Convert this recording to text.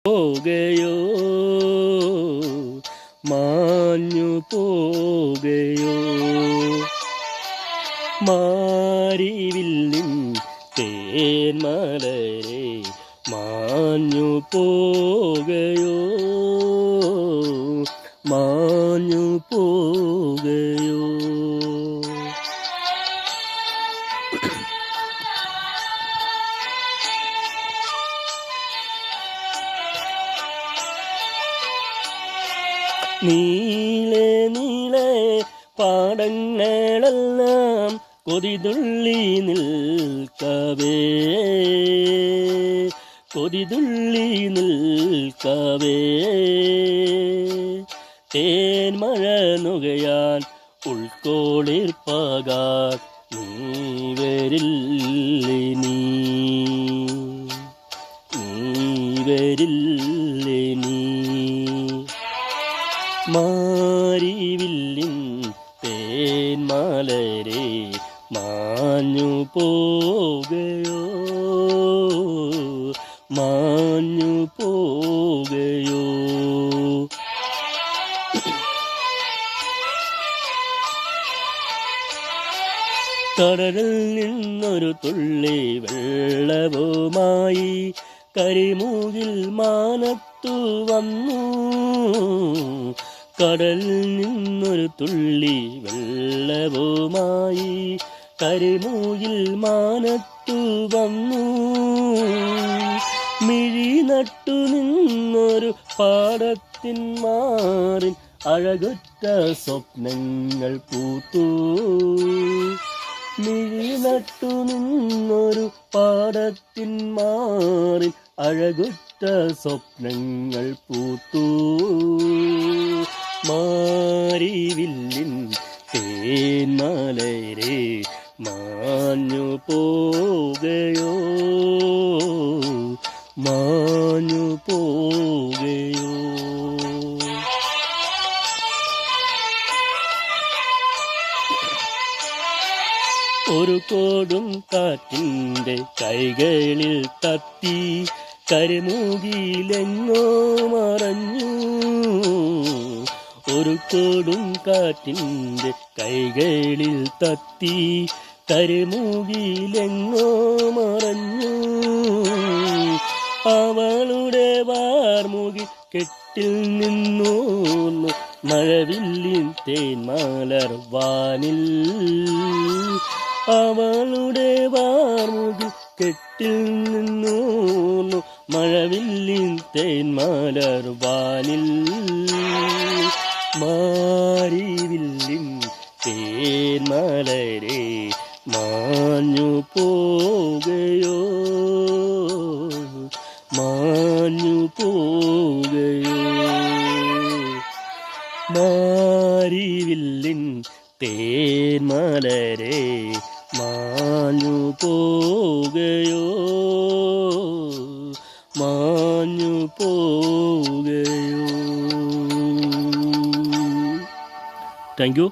പോകയോ മാഞ്ഞു പോകയോ മാരിവില്ലിൻ തേന്മലരെ മാഞ്ഞു പോകയോ മാഞ്ഞു പോകയോ. നീളെ നീളെ പാടങ്ങളെല്ലാം കൊതിതുള്ളി നിൽക്കവേ കൊതിതുള്ളി നിൽക്കവേ തേന്മഴ നുകയാൻ ഉൾക്കോളിർപ്പാകാൻ നീ വരില്ലേ നീ വരില്ലേ നീ. മാരിവില്ലിൻ തേന്മലരെ മാഞ്ഞു പോകയോ മാഞ്ഞു പോകയോ. കടലിൽ നിന്നൊരു തുള്ളി വെള്ളവുമായി കരിമൂകിൽ മാനത്തു വന്നു. കടലിൽ നിന്നൊരു തുള്ളി വെള്ളവുമായി കരിമൂകിൽ മാനത്തു വന്നു. മിഴി നട്ടു നിന്നൊരു പാടത്തിൻ മാറിൻ അഴകുറ്റ സ്വപ്നങ്ങൾ പൂത്തു. മിഴി നട്ടു നിന്നൊരു പാടത്തിൻ മാറിൻ അഴകുറ്റ സ്വപ്നങ്ങൾ പൂത്തു. മാരിവില്ലിൻ തേന്മലരെ മാഞ്ഞു പോകയോ മാഞ്ഞു പോകയോ. ഒരു കൊടും കാറ്റിൻ്റെ കൈകളിൽ തത്തി കരിമൂകിലെങ്ങോ മറഞ്ഞു. ഒരു കൊടും കാറ്റിൻ്റെ കൈകളിൽ തത്തി കരിമൂകിലെങ്ങോ മറഞ്ഞു. അവളുടെ വാർമുകിൽ കെട്ടിൽ നിന്നോന്നു മഴവില്ലിൻ തേന്മലർ വാനിൽ. അവളുടെ വാർമുകിൽ കെട്ടിൽ നിന്നോന്നു മഴവില്ലിൻ തേന്മലർ വാനിൽ. മാരിവില്ലിൻ തേന്മലരെ മാഞ്ഞു പോകയോ മാഞ്ഞു പോകയോ. മാരിവില്ലിൻ തേന്മലരെ മാഞ്ഞു പോകയോ മാഞ്ഞു പോകയോ. Thank you.